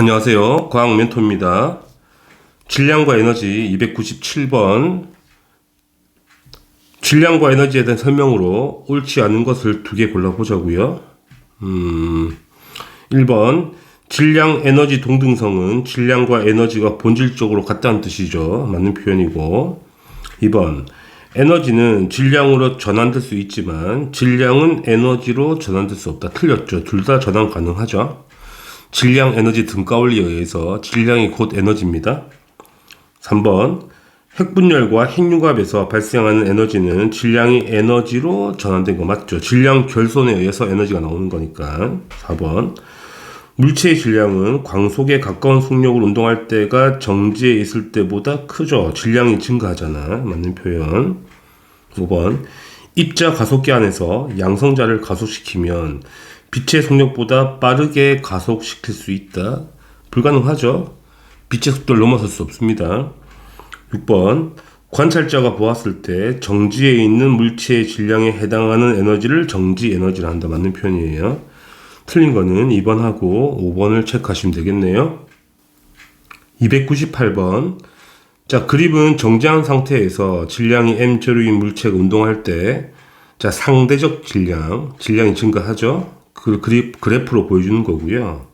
안녕하세요. 과학 멘토입니다. 질량과 에너지 297번. 질량과 에너지에 대한 설명으로 옳지 않은 것을 두 개 골라보자고요. 1번 질량, 에너지 동등성은 질량과 에너지가 본질적으로 같다는 뜻이죠. 맞는 표현이고. 2번 에너지는 질량으로 전환될 수 있지만 질량은 에너지로 전환될 수 없다. 틀렸죠. 둘 다 전환 가능하죠. 질량, 에너지 등가원리에 의해서 질량이 곧 에너지입니다. 3번 핵분열과 핵융합에서 발생하는 에너지는 질량이 에너지로 전환된 거 맞죠? 질량 결손에 의해서 에너지가 나오는 거니까. 4번 물체의 질량은 광속에 가까운 속력을 운동할 때가 정지에 있을 때보다 크죠. 질량이 증가하잖아. 맞는 표현. 5번 입자 가속기 안에서 양성자를 가속시키면 빛의 속력보다 빠르게 가속시킬 수 있다. 불가능하죠. 빛의 속도를 넘어설 수 없습니다. 6번 관찰자가 보았을 때 정지에 있는 물체의 질량에 해당하는 에너지를 정지 에너지라 한다. 맞는 표현이에요. 틀린 거는 2번하고 5번을 체크하시면 되겠네요. 298번 자, 그립은 정지한 상태에서 질량이 m조류인 물체가 운동할 때 자, 상대적 질량이 증가하죠. 그 그래프로 보여주는 거고요.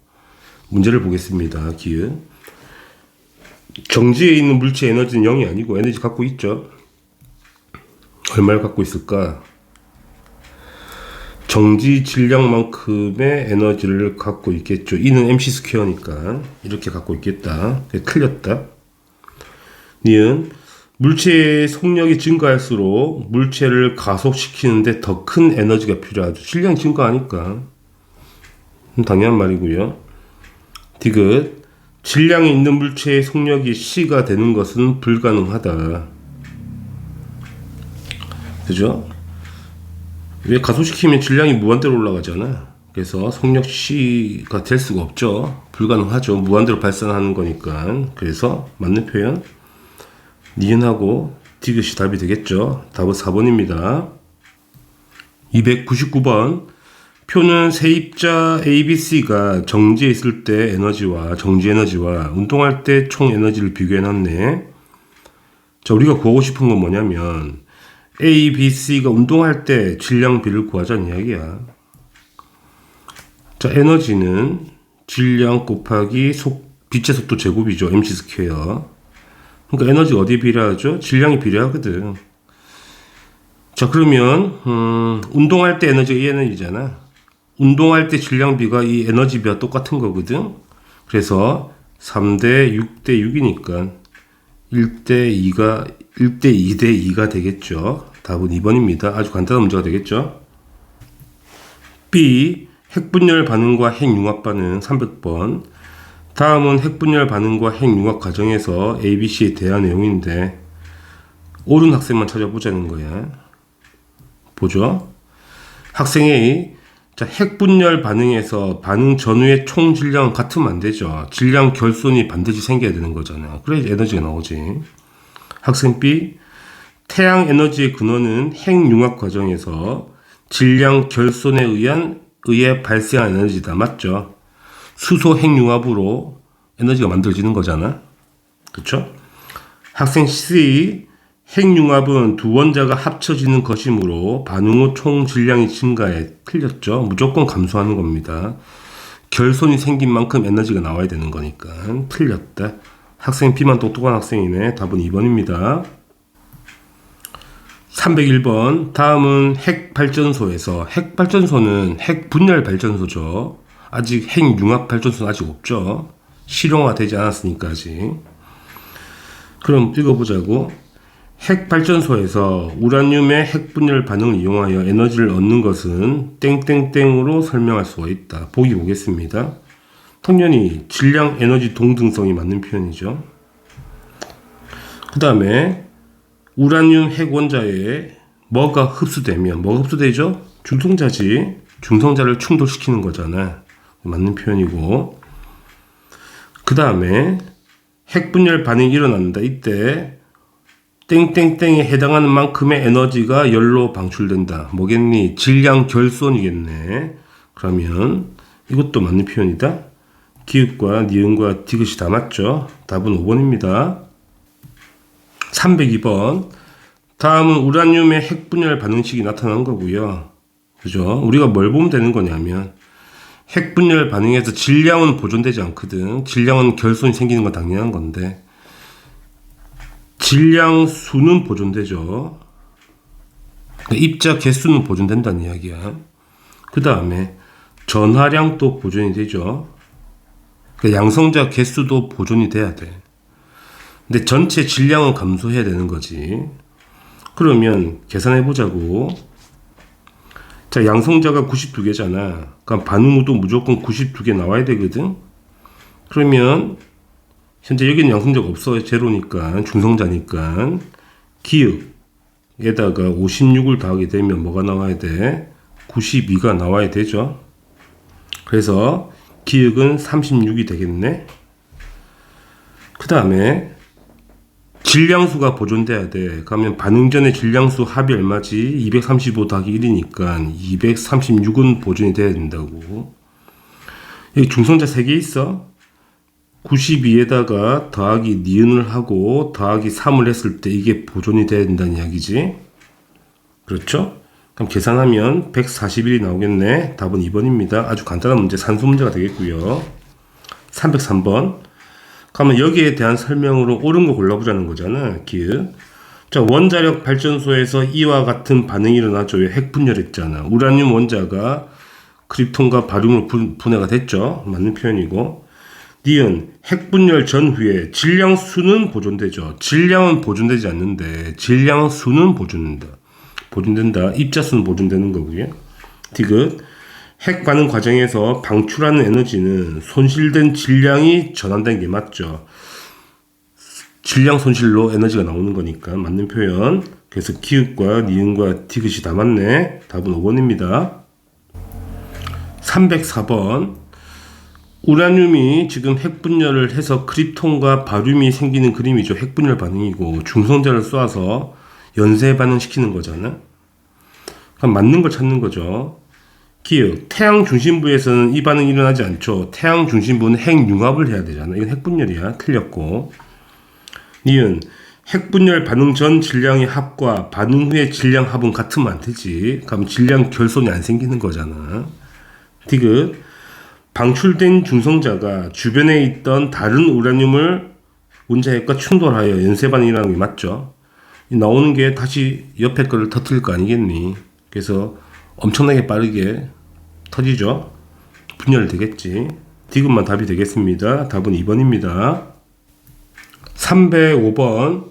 문제를 보겠습니다. 기은 정지에 있는 물체 에너지는 0이 아니고 에너지 갖고 있죠. 얼마를 갖고 있을까? 정지 질량만큼의 에너지를 갖고 있겠죠. E는 mc 스퀘어니까 이렇게 갖고 있겠다. 틀렸다. 니은 물체의 속력이 증가할수록 물체를 가속시키는데 더 큰 에너지가 필요하죠. 질량이 증가하니까 당연한 말이고요. 디귿 질량이 있는 물체의 속력이 C가 되는 것은 불가능하다. 그죠? 왜 가속시키면 질량이 무한대로 올라가잖아. 그래서 속력 C가 될 수가 없죠. 불가능하죠. 무한대로 발산하는 거니까. 그래서 맞는 표현 니은하고 디귿이 답이 되겠죠. 답은 4번입니다. 299번 표는 세입자 ABC가 정지에 있을 때 에너지와 정지 에너지와 운동할 때 총 에너지를 비교해 놨네. 자, 우리가 구하고 싶은 건 뭐냐면 A, B, C가 운동할 때 질량 비를 구하자는 이야기야. 자, 에너지는 질량 곱하기 빛의 속도 제곱이죠. mc 스퀘어. 그러니까 에너지가 어디에 비례하죠? 질량이 비례하거든. 자, 그러면 운동할 때 에너지가 이 에너지잖아. 운동할 때 질량비가 이 에너지비와 똑같은 거거든. 그래서 3대 6대 6이니까 1대 2대 2가 되겠죠. 답은 2번입니다. 아주 간단한 문제가 되겠죠. B. 핵분열 반응과 핵융합 반응 300번. 다음은 핵분열 반응과 핵융합 과정에서 ABC에 대한 내용인데 옳은 학생만 찾아보자는 거야. 보죠. 학생 A 자, 핵분열 반응에서 반응 전후의 총 질량은 같으면 안 되죠. 질량 결손이 반드시 생겨야 되는 거잖아요. 그래야 에너지가 나오지. 학생 B 태양 에너지의 근원은 핵융합 과정에서 질량 결손에 의해 발생한 에너지다. 맞죠? 수소 핵융합으로 에너지가 만들어지는 거잖아. 그쵸? 학생 C 핵융합은 두 원자가 합쳐지는 것이므로 반응 후 총 질량이 증가해. 틀렸죠? 무조건 감소하는 겁니다. 결손이 생긴 만큼 에너지가 나와야 되는 거니까. 틀렸다. 학생 B만 똑똑한 학생이네. 답은 2번입니다. 301번 다음은 핵발전소에서 핵발전소는 핵분열 발전소죠. 아직 핵융합 발전소는 아직 없죠. 실용화되지 않았으니까 아직. 그럼 읽어보자고. 핵발전소에서 우라늄의 핵분열 반응을 이용하여 에너지를 얻는 것은 땡땡땡으로 설명할 수가 있다. 보기 보겠습니다. 당연히 질량, 에너지 동등성이 맞는 표현이죠. 그 다음에 우라늄 핵원자에 뭐가 흡수되면 뭐가 흡수되죠? 중성자지. 중성자를 충돌시키는 거잖아. 맞는 표현이고. 그 다음에 핵분열 반응이 일어난다. 이때 땡땡땡에 해당하는 만큼의 에너지가 열로 방출된다. 뭐겠니? 질량 결손이겠네. 그러면 이것도 맞는 표현이다. 기읍과 니은과 디귿이 다 맞죠? 답은 5번입니다. 302번. 다음은 우라늄의 핵분열 반응식이 나타난 거고요. 그죠? 우리가 뭘 보면 되는 거냐면 핵분열 반응에서 질량은 보존되지 않거든. 질량은 결손이 생기는 건 당연한 건데 질량 수는 보존되죠. 입자 개수는 보존된다는 이야기야. 그 다음에 전하량도 보존이 되죠. 양성자 개수도 보존이 돼야 돼. 근데 전체 질량은 감소해야 되는 거지. 그러면 계산해 보자고. 자, 양성자가 92개잖아. 그럼 반응우도 무조건 92개 나와야 되거든. 그러면 현재 여기는 양성자가 없어. 제로니까 중성자니까 기읍에다가 56을 더하게 되면 뭐가 나와야 돼? 92가 나와야 되죠. 그래서 기역은 36이 되겠네. 그 다음에 질량수가 보존돼야 돼. 그러면 반응 전의 질량수 합이 얼마지? 235 더하기 1이니까 236은 보존이 돼야 된다고. 여기 중성자 3개 있어. 92에다가 더하기 니은을 하고 더하기 3을 했을 때 이게 보존이 돼야 된다는 이야기지. 그렇죠? 그럼 계산하면 141이 나오겠네. 답은 2번입니다. 아주 간단한 문제, 산수 문제가 되겠고요. 303번. 그러면 여기에 대한 설명으로 옳은 거 골라보자는 거잖아. 기읍. 자, 원자력 발전소에서 이와 같은 반응이 일어나죠. 왜? 핵분열했잖아. 우라늄 원자가 크립톤과 바륨으로 분해가 됐죠. 맞는 표현이고. 니은 핵분열 전후에 질량수는 보존되죠. 질량은 보존되지 않는데 질량수는 보존된다. 입자수는 보존되는 거고요. 디귿 핵 반응 과정에서 방출하는 에너지는 손실된 질량이 전환된 게 맞죠. 질량 손실로 에너지가 나오는 거니까 맞는 표현. 그래서 기읍과 니은과 디귿이 다 맞네. 답은 5번입니다. 304번. 우라늄이 지금 핵분열을 해서 크립톤과 바륨이 생기는 그림이죠. 핵분열 반응이고 중성자를 쏘아서 연쇄 반응시키는 거잖아. 그럼 맞는 걸 찾는 거죠. 기역, 태양 중심부에서는 이 반응이 일어나지 않죠. 태양 중심부는 핵융합을 해야 되잖아. 이건 핵분열이야. 틀렸고. 니은, 핵분열 반응 전 질량의 합과 반응 후의 질량 합은 같으면 안 되지. 그럼 질량 결손이 안 생기는 거잖아. 디귿, 방출된 중성자가 주변에 있던 다른 우라늄을 원자핵과 충돌하여 연쇄 반응이 일어나는 게 맞죠. 나오는 게 다시 옆에 거를 터뜨릴 거 아니겠니? 그래서 엄청나게 빠르게 터지죠. 분열되겠지. 디귿만 답이 되겠습니다. 답은 2번입니다. 305번.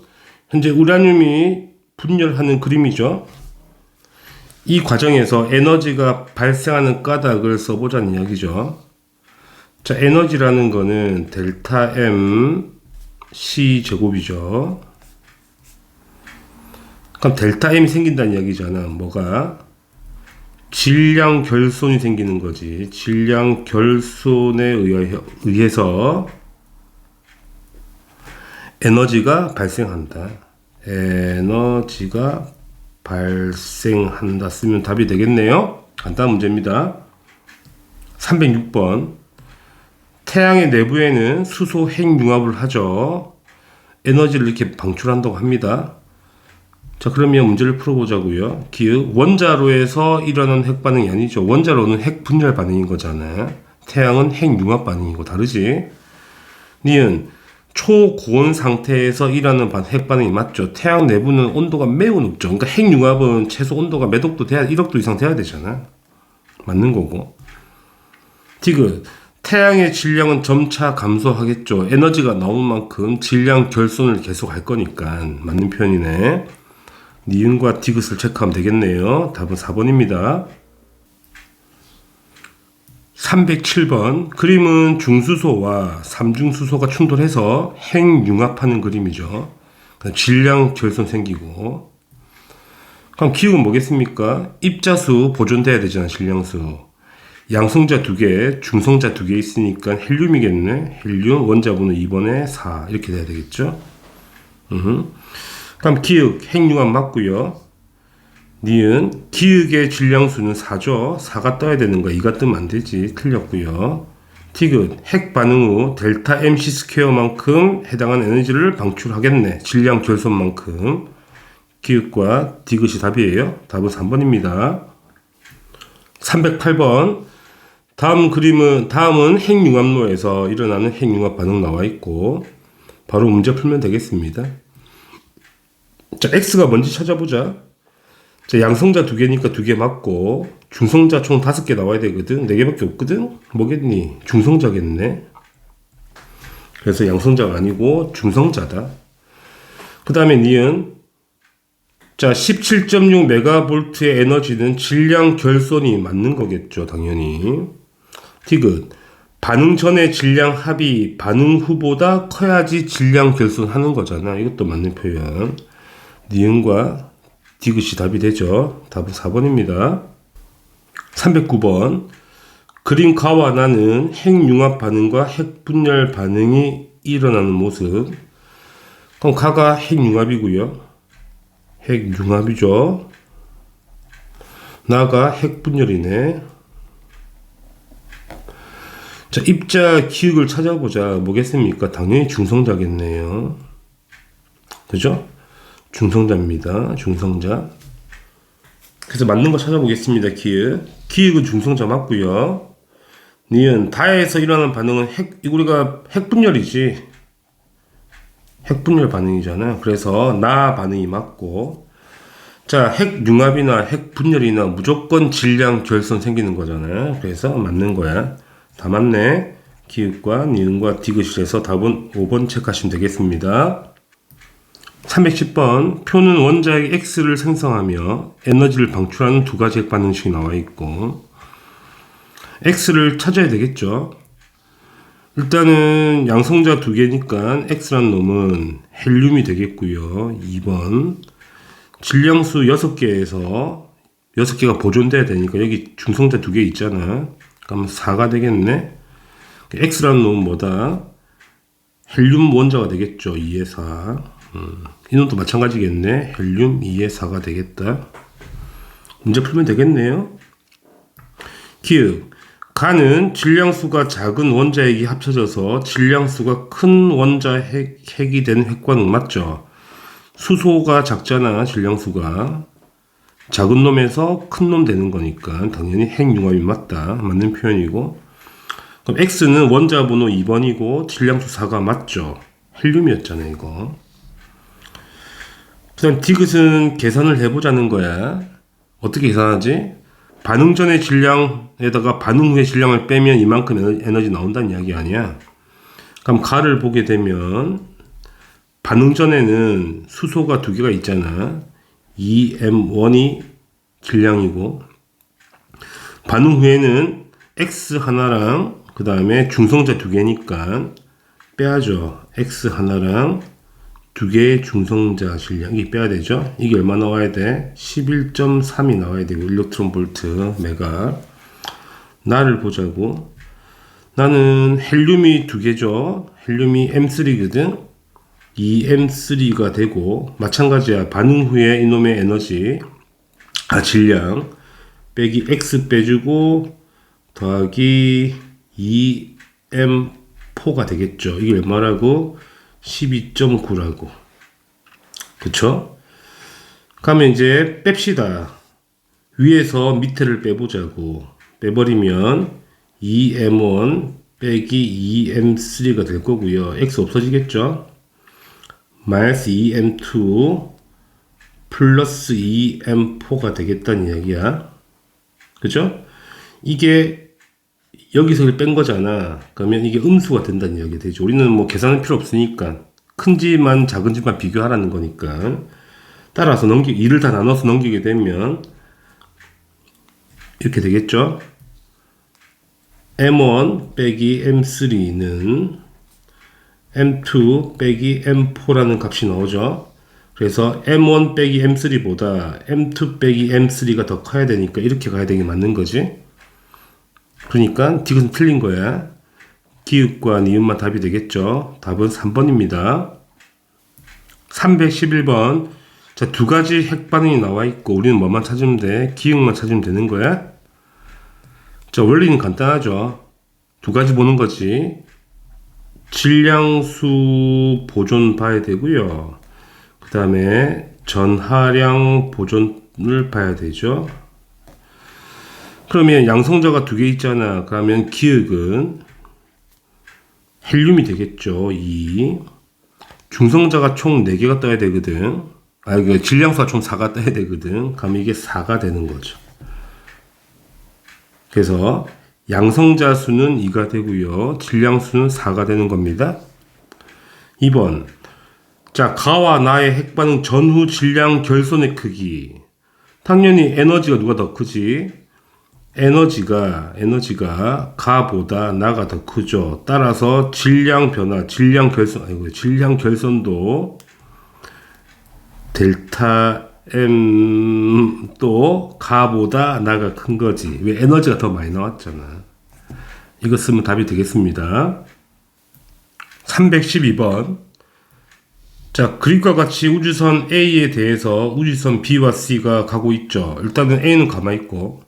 현재 우라늄이 분열하는 그림이죠. 이 과정에서 에너지가 발생하는 까닭을 써보자는 이야기죠. 자, 에너지라는 거는 델타 M C 제곱이죠. 그럼 델타 M이 생긴다는 이야기잖아. 뭐가? 질량 결손이 생기는 거지. 질량 결손에 의해서 에너지가 발생한다. 에너지가 발생한다 쓰면 답이 되겠네요. 간단한 문제입니다. 306번. 태양의 내부에는 수소 핵융합을 하죠. 에너지를 이렇게 방출한다고 합니다. 자, 그러면 문제를 풀어보자고요. 기읍, 원자로에서 일어나는 핵반응이 아니죠. 원자로는 핵분열 반응인 거잖아. 태양은 핵융합 반응이고 다르지. 니은, 초고온 상태에서 일어나는 핵반응이 맞죠. 태양 내부는 온도가 매우 높죠. 그러니까 핵융합은 최소 온도가 몇 억도 돼야 1억도 이상 돼야 되잖아. 맞는 거고. 디귿, 태양의 질량은 점차 감소하겠죠. 에너지가 나오는 만큼 질량 결손을 계속 할 거니까 맞는 표현이네. 니은과 디귿을 체크하면 되겠네요. 답은 4번입니다. 307번. 그림은 중수소와 삼중수소가 충돌해서 핵융합하는 그림이죠. 질량 결손 생기고. 그럼 기억은 뭐겠습니까? 입자수 보존돼야 되잖아. 질량수. 양성자 2개, 중성자 2개 있으니까 헬륨이겠네. 헬륨 원자번호 2번에 4 이렇게 돼야 되겠죠. 그럼 기역 핵융합 맞고요. 니은 기역의 질량수는 4죠. 4가 떠야 되는 거야. 2가 뜨면 안 되지. 틀렸고요. 디귿 핵 반응 후 델타 MC 스퀘어만큼 해당하는 에너지를 방출하겠네. 질량 결손만큼. 기읍과 디귿이 답이에요. 답은 3번입니다. 308번. 다음은 핵융합로에서 일어나는 핵융합 반응 나와 있고 바로 문제 풀면 되겠습니다. 자, X가 뭔지 찾아보자. 자, 양성자 2개니까 2개 맞고 중성자 총 5개 나와야 되거든. 4개밖에 없거든. 뭐겠니? 중성자겠네. 그래서 양성자가 아니고 중성자다. 그 다음에 니은. 자, 17.6 메가볼트의 에너지는 질량 결손이 맞는 거겠죠, 당연히. 디귿. 반응 전의 질량 합이 반응 후보다 커야지 질량 결손하는 거잖아. 이것도 맞는 표현. 니은과 디귿이 답이 되죠. 답은 4번입니다. 309번. 그림 가와 나는 핵융합 반응과 핵분열 반응이 일어나는 모습. 그럼 가가 핵융합이고요. 핵융합이죠. 나가 핵분열이네. 자, 입자 기억을 찾아보자. 뭐겠습니까? 당연히 중성자겠네요. 그죠? 중성자입니다. 중성자. 그래서 맞는 거 찾아보겠습니다. 기억은 중성자 맞고요. 니은 다에서 일어나는 반응은 우리가 핵분열이지. 핵분열 반응이잖아. 그래서 나 반응이 맞고. 자, 핵융합이나 핵분열이나 무조건 질량 결손 생기는 거잖아요. 그래서 맞는 거야. 다 맞네. 기읍과 니은과 디귿이라서 답은 5번 체크하시면 되겠습니다. 310번. 표는 원자핵 X를 생성하며 에너지를 방출하는 두 가지 핵 반응식이 나와 있고 X를 찾아야 되겠죠. 일단은 양성자 2개니까 X란 놈은 헬륨이 되겠고요. 2번. 질량수 6개에서 6개가 보존돼야 되니까 여기 중성자 2개 있잖아. 그럼 4가 되겠네. X라는 놈은 뭐다? 헬륨 원자가 되겠죠. 2에 4. 이 놈도 마찬가지겠네. 헬륨 2에 4가 되겠다. 문제 풀면 되겠네요. 기읍. 가는 질량수가 작은 원자핵이 합쳐져서 질량수가 큰 원자핵이 되는 핵반응 맞죠? 수소가 작잖아. 질량수가. 작은 놈에서 큰 놈 되는 거니까 당연히 핵융합이 맞다. 맞는 표현이고. 그럼 X는 원자 번호 2번이고 질량수 4가 맞죠? 헬륨이었잖아요. 이거. 그 다음 디귿은 계산을 해보자는 거야. 어떻게 계산하지? 반응 전의 질량에다가 반응 후의 질량을 빼면 이만큼 에너지 나온다는 이야기 아니야. 그럼 가를 보게 되면 반응 전에는 수소가 2개가 있잖아. 2M1이 질량이고 반응 후에는 X 하나랑 그 다음에 중성자 2개니까 빼야죠. X 하나랑 2개의 중성자 질량이 빼야 되죠. 이게 얼마 나와야 돼? 11.3이 나와야 되고 일렉트론 볼트 메가. 나를 보자고. 나는 헬륨이 2개죠. 헬륨이 M3거든. 이 M3가 되고 마찬가지야. 반응 후에 이놈의 에너지 질량 빼기 X 빼주고 더하기 2M4가 되겠죠. 이게 얼마라고? 12.9라고. 그쵸? 그러면 이제 뺍시다. 위에서 밑에를 빼보자고. 빼버리면 2M1 빼기 2M3가 될 거고요. X 없어지겠죠? 마이너스 2M2 플러스 2M4가 되겠다는 이야기야. 그죠? 이게 여기서 뺀 거잖아. 그러면 이게 음수가 된다는 이야기 되죠. 우리는 뭐 계산할 필요 없으니까 큰지만 작은지만 비교하라는 거니까. 따라서 2를 다 나눠서 넘기게 되면 이렇게 되겠죠. M1 빼기 M3는 M2 빼기 M4라는 값이 나오죠. 그래서 M1 빼기 M3보다 M2 빼기 M3가 더 커야 되니까 이렇게 가야 되는 게 맞는 거지. 그러니까 디귿은 틀린 거야. 기읍과 니은만 답이 되겠죠. 답은 3번입니다. 311번. 자, 두 가지 핵 반응이 나와 있고 우리는 뭐만 찾으면 돼? 기역만 찾으면 되는 거야. 자, 원리는 간단하죠. 두 가지 보는 거지. 질량수 보존 봐야 되고요. 그 다음에 전하량 보존을 봐야 되죠. 그러면 양성자가 두 개 있잖아. 그러면 기역은 헬륨이 되겠죠. 2. 중성자가 총 4개가 떠야 되거든. 그 질량수가 총 4가 떠야 되거든. 그럼 이게 4가 되는 거죠. 그래서 양성자 수는 2가 되고요. 질량수는 4가 되는 겁니다. 2번. 자, 가와 나의 핵반응 전후 질량 결손의 크기. 당연히 에너지가 누가 더 크지? 에너지가 가보다 나가 더 크죠. 따라서 질량 변화, 질량 결손도 델타 M도 가보다 나가 큰 거지. 왜? 에너지가 더 많이 나왔잖아. 이거 쓰면 답이 되겠습니다. 312번. 자, 그림과 같이 우주선 A에 대해서 우주선 B와 C가 가고 있죠. 일단은 A는 가만히 있고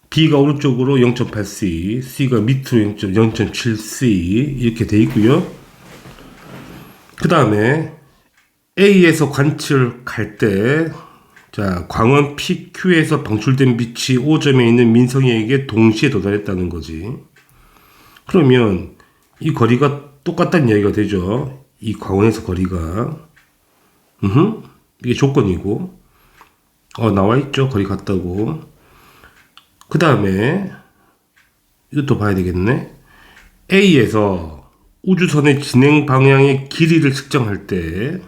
B가 오른쪽으로 0.8C, C가 밑으로 0.7C 이렇게 돼 있고요. 그 다음에 A에서 관측할 때, 자, 광원 PQ에서 방출된 빛이 O점에 있는 민성이에게 동시에 도달했다는 거지. 그러면 이 거리가 똑같다는 이야기가 되죠. 이 광원에서 거리가. 이게 조건이고. 나와 있죠. 거리 같다고. 그 다음에 이것도 봐야 되겠네. A에서 우주선의 진행 방향의 길이를 측정할 때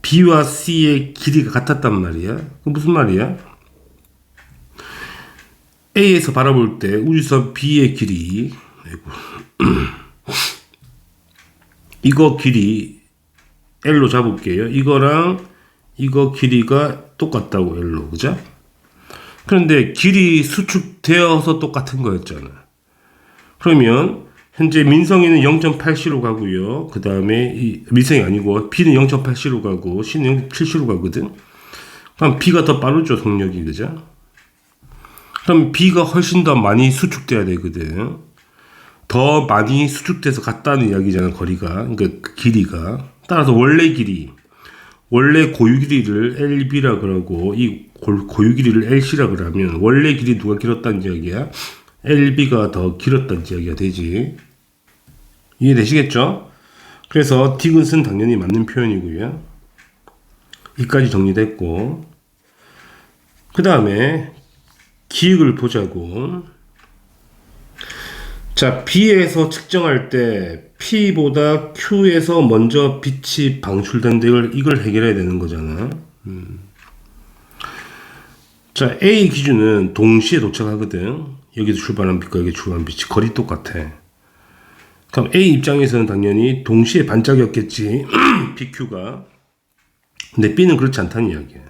B와 C의 길이가 같았단 말이야. 그 무슨 말이야? A에서 바라볼 때 우주선 B의 길이 이거 길이 L로 잡을게요. 이거랑 이거 길이가 똑같다고 L로. 그죠? 그런데 길이 수축되어서 똑같은 거였잖아. 그러면 현재 민성이는 0.8C로 가고요. 그 다음에 민성이 아니고 B는 0.8C로 가고 C는 0.7C로 가거든. 그럼 B가 더 빠르죠, 속력이. 그죠? 그럼 B가 훨씬 더 많이 수축돼야 되거든. 더 많이 수축돼서 갔다는 이야기잖아, 거리가. 그러니까 그 길이가. 따라서 원래 고유 길이를 LB라 그러고 이 고유 길이를 LC라 그러면 원래 길이 누가 길었다는 이야기야? LB가 더 길었다는 이야기가 되지. 이해되시겠죠? 그래서 디귿은 당연히 맞는 표현이고요. 이까지 정리됐고, 그 다음에 기역을 보자고. 자, B에서 측정할 때 P보다 Q에서 먼저 빛이 방출된 이걸 해결해야 되는 거잖아. 자, A 기준은 동시에 도착하거든. 여기서 출발한 빛과 여기 출발한 빛이 거리 똑같아. 그럼 A 입장에서는 당연히 동시에 반짝였겠지. PQ가. 근데 B는 그렇지 않다는 이야기야.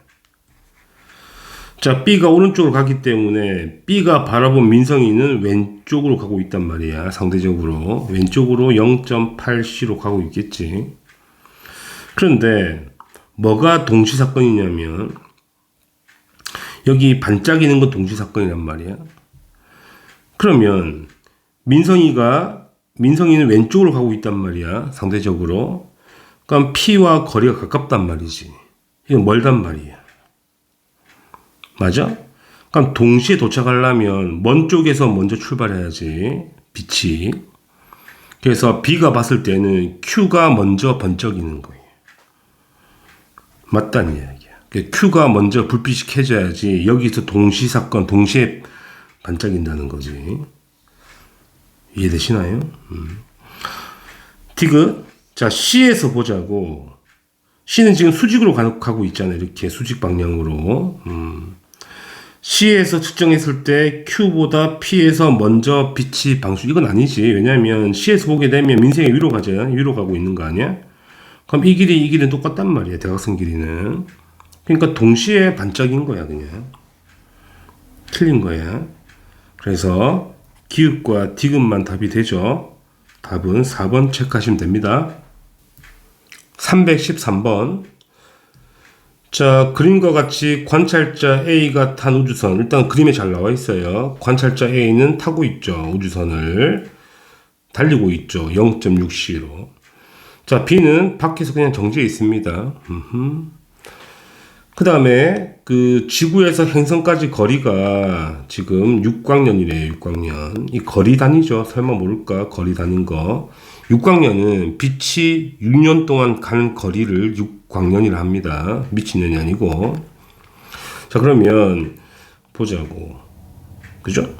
자, B가 오른쪽으로 가기 때문에 B가 바라본 민성이는 왼쪽으로 가고 있단 말이야. 상대적으로. 왼쪽으로 0.8C로 가고 있겠지. 그런데 뭐가 동시사건이냐면 여기 반짝이는 건 동시사건이란 말이야. 그러면 민성이는 왼쪽으로 가고 있단 말이야. 상대적으로. 그럼 P와 거리가 가깝단 말이지. 이건 멀단 말이야. 맞아? 그럼 동시에 도착하려면 먼 쪽에서 먼저 출발해야지. 빛이. 그래서 B가 봤을 때는 Q가 먼저 번쩍이는 거예요. 맞다는 이야기야. Q가 먼저 불빛이 켜져야지 여기서 동시사건, 동시에 반짝인다는 거지. 이해되시나요? 디귿. 자, C에서 보자고. C는 지금 수직으로 가고 있잖아요. 이렇게 수직 방향으로. C에서 측정했을 때 Q보다 P에서 먼저 빛이 방출. 이건 아니지. 왜냐하면 C에서 보게 되면 민생이 위로 가잖아. 위로 가고 있는 거 아니야? 그럼 이 길이는 똑같단 말이야. 대각선 길이는. 그러니까 동시에 반짝인 거야, 그냥. 틀린 거야. 그래서 기역과 디귿만 답이 되죠. 답은 4번 체크하시면 됩니다. 313번. 자, 그림과 같이 관찰자 A가 탄 우주선. 일단 그림에 잘 나와 있어요. 관찰자 A는 타고 있죠, 우주선을. 달리고 있죠. 0.6c로. 자, B는 밖에서 그냥 정지해 있습니다. 그 다음에 그 지구에서 행성까지 거리가 지금 6광년이래요. 6광년. 이 거리 단위죠. 설마 모를까? 거리 단위인 거. 6광년은 빛이 6년 동안 가는 거리를 6광년이라 합니다. 미친년이 아니고. 자, 그러면 보자고. 그죠?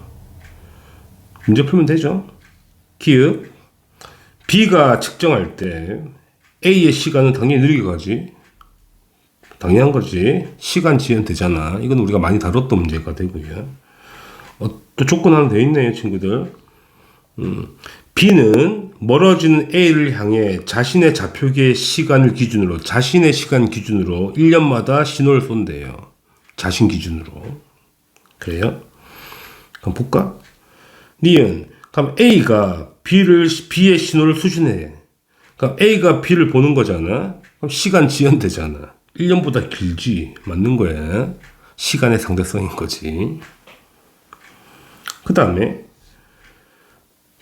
문제 풀면 되죠? 기읍. B가 측정할 때 A의 시간은 당연히 느리게 가지. 당연한 거지. 시간 지연 되잖아. 이건 우리가 많이 다뤘던 문제가 되고요. 또 조건 하나 더 있네요, 친구들. B는 멀어지는 A를 향해 자신의 좌표기의 시간을 기준으로, 자신의 시간 기준으로 1년마다 신호를 쏜대요. 자신 기준으로. 그래요? 그럼 볼까? 니은. 그럼 A가 B의 신호를 수신해. 그럼 A가 B를 보는 거잖아. 그럼 시간 지연되잖아. 1년보다 길지. 맞는 거야. 시간의 상대성인 거지. 그 다음에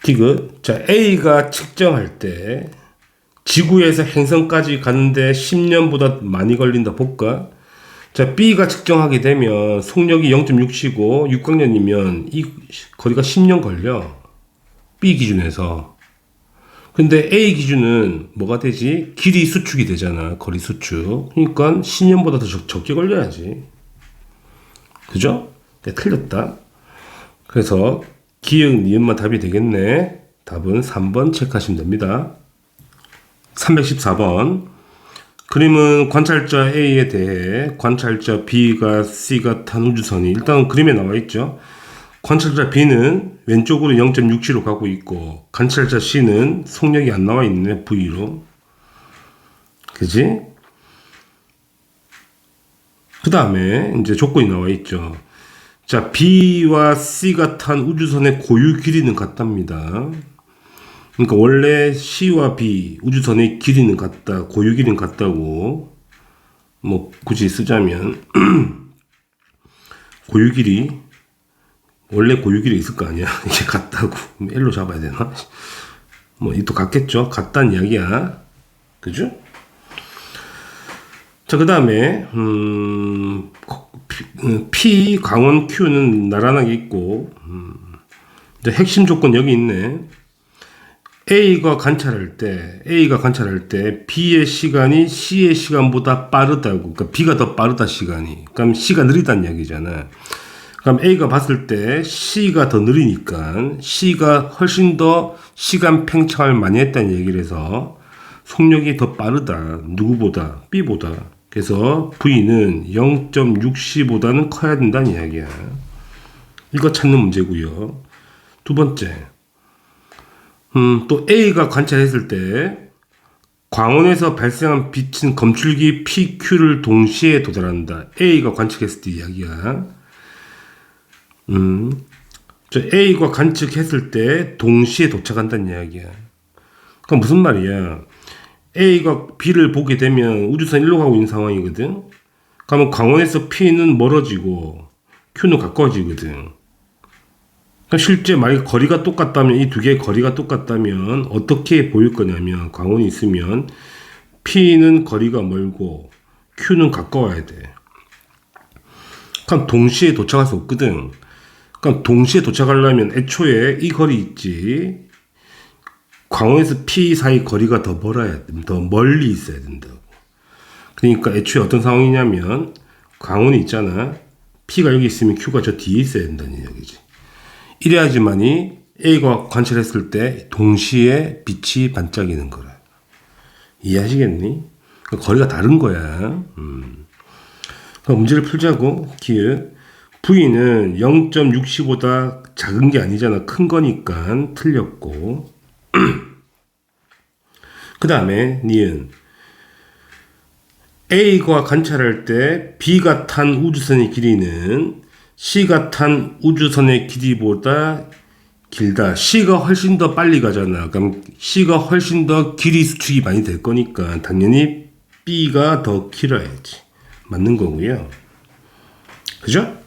디귿. 자, A가 측정할 때 지구에서 행성까지 가는데 10년보다 많이 걸린다 볼까? 자, B가 측정하게 되면 속력이 0.6이고 6광년이면 이 거리가 10년 걸려. B 기준에서. 근데 A 기준은 뭐가 되지? 길이 수축이 되잖아. 거리 수축. 그러니까 10년보다 더 적게 걸려야지. 그죠? 네, 틀렸다. 그래서 기역, 니은만 답이 되겠네. 답은 3번 체크하시면 됩니다. 314번. 그림은 관찰자 A에 대해 관찰자 B가 C가 탄 우주선이 일단 그림에 나와 있죠. 관찰자 B는 왼쪽으로 0.6c로 가고 있고 관찰자 C는 속력이 안 나와 있네. V로. 그지? 그 다음에 이제 조건이 나와 있죠. 자, B와 C가 탄 우주선의 고유 길이는 같답니다. 그러니까 원래 C와 B 우주선의 길이는 같다. 고유 길이는 같다고 뭐 굳이 쓰자면 고유 길이 원래 고유 길이 있을 거 아니야. 이게 같다고. L로 잡아야 되나? 뭐, 이 또 같겠죠? 같다는 이야기야. 그죠? 자, 그 다음에, P, 광원, Q는 나란하게 있고, 이제 핵심 조건 여기 있네. A가 관찰할 때, B의 시간이 C의 시간보다 빠르다고. 그러니까 B가 더 빠르다, 시간이. 그럼 C가 느리다는 이야기잖아. 그럼 A가 봤을 때 C가 더 느리니까 C가 훨씬 더 시간 팽창을 많이 했다는 얘기를 해서 속력이 더 빠르다. 누구보다? B보다. 그래서 V는 0.6c보다는 커야 된다는 이야기야. 이거 찾는 문제고요. 두 번째. 또 A가 관찰했을 때 광원에서 발생한 빛은 검출기 PQ를 동시에 도달한다. A가 관측했을 때 이야기야. 저 A가 관측했을 때 동시에 도착한다는 이야기야. 그럼 무슨 말이야? A가 B를 보게 되면 우주선 일로 가고 있는 상황이거든. 그러면 광원에서 P는 멀어지고 Q는 가까워지거든. 그러니까 실제 만약 거리가 똑같다면 이 두 개의 거리가 똑같다면 어떻게 보일 거냐면 광원이 있으면 P는 거리가 멀고 Q는 가까워야 돼. 그럼 동시에 도착할 수 없거든. 그럼 동시에 도착하려면 애초에 이 거리 있지. 광원에서 P 사이 거리가 더 멀리 있어야 된다고. 그러니까 애초에 어떤 상황이냐면 광원이 있잖아. P가 여기 있으면 Q가 저 뒤에 있어야 된다는 이야기지. 이래야지만이 A가 관찰했을 때 동시에 빛이 반짝이는 거라. 이해하시겠니? 거리가 다른 거야. 그럼 문제를 풀자고. 기획. V는 0.6c보다 작은 게 아니잖아. 큰 거니까 틀렸고. 그 다음에 니은. A가 관찰할 때 B가 탄 우주선의 길이는 C가 탄 우주선의 길이보다 길다. C가 훨씬 더 빨리 가잖아. 그럼 C가 훨씬 더 길이 수축이 많이 될 거니까 당연히 B가 더 길어야지. 맞는 거고요. 그죠?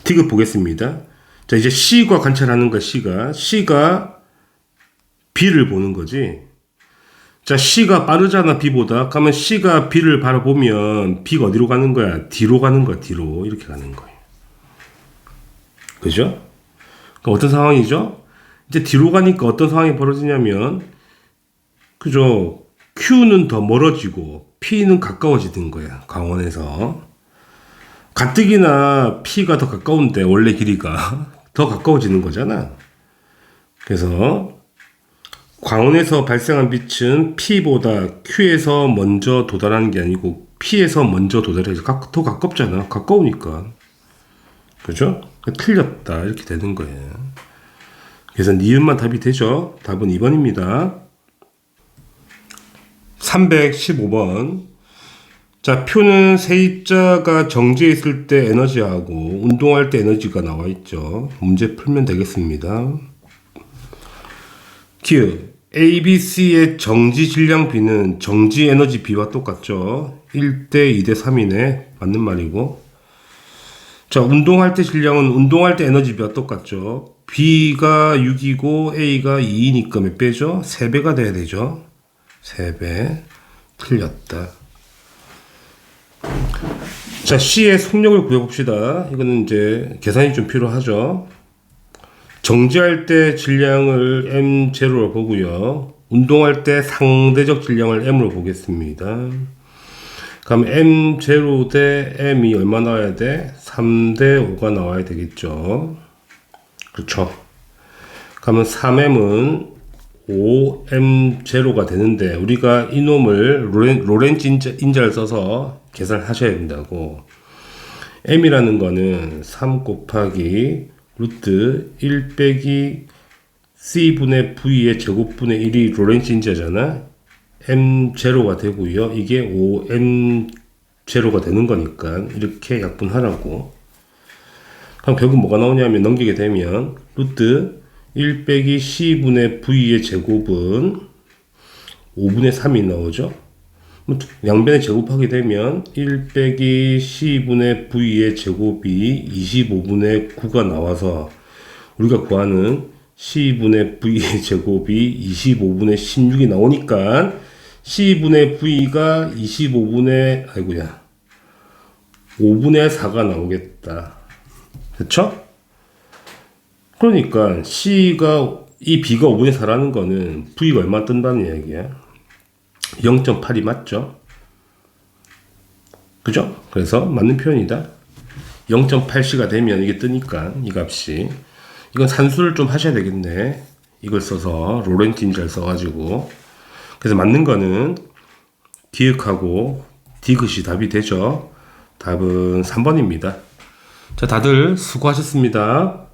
디귿 보겠습니다. 자, 이제 C가 관찰하는 거 C가 B를 보는 거지. 자, C가 빠르잖아, B보다. 그러면 C가 B를 바라보면 B가 어디로 가는 거야? D로 가는 거야, D로. 이렇게 가는 거예요. 그죠? 그러니까 어떤 상황이죠? 이제 D로 가니까 어떤 상황이 벌어지냐면, 그죠? Q는 더 멀어지고, P는 가까워지는 거야, 광원에서. 가뜩이나 P가 더 가까운데, 원래 길이가. 더 가까워지는 거잖아. 그래서, 광원에서 발생한 빛은 P보다 Q에서 먼저 도달하는 게 아니고 P에서 먼저 도달해서 더 가깝잖아. 가까우니까. 그죠? 틀렸다. 이렇게 되는 거예요. 그래서 니은만 답이 되죠. 답은 2번입니다. 315번. 자, 표는 세입자가 정지해 있을 때 에너지하고 운동할 때 에너지가 나와 있죠. 문제 풀면 되겠습니다. Q. A, B, C의 정지 질량 B는 정지 에너지 B와 똑같죠. 1대 2대 3이네. 맞는 말이고. 자, 운동할 때 질량은 운동할 때 에너지 B와 똑같죠. B가 6이고 A가 2니까 몇 배죠? 3배가 돼야 되죠. 3배. 틀렸다. 자, C의 속력을 구해봅시다. 이거는 이제 계산이 좀 필요하죠. 정지할 때 질량을 M0로 보고요. 운동할 때 상대적 질량을 M으로 보겠습니다. 그럼 M0 대 M이 얼마 나와야 돼? 3대 5가 나와야 되겠죠. 그렇죠. 그러면 3M은 5M0가 되는데 우리가 이놈을 로렌츠 인자를 써서 계산하셔야 된다고. M이라는 거는 3 곱하기 루트 1 빼기 C분의 V의 제곱분의 1이 로렌츠 인자잖아. M0가 되고요. 이게 5M0가 되는 거니까 이렇게 약분하라고. 그럼 결국 뭐가 나오냐면 넘기게 되면 루트 1 빼기 C분의 V의 제곱은 5분의 3이 나오죠. 양변에 제곱하게 되면 1 빼기 C분의 V의 제곱이 25분의 9가 나와서 우리가 구하는 C분의 V의 제곱이 25분의 16이 나오니까 C분의 V가 25분의 5분의 4가 나오겠다. 그쵸? 그러니까 C가 이 B가 5분의 4라는 거는 V가 얼마 뜬다는 이야기야. 0.8이 맞죠? 그죠? 그래서 맞는 표현이다. 0.8C가 되면 이게 뜨니까 이 값이. 이건 산수를 좀 하셔야 되겠네. 이걸 써서 로렌츠 인자를 써가지고. 그래서 맞는 거는 디귿하고 디귿이 답이 되죠. 답은 3번입니다. 자, 다들 수고하셨습니다.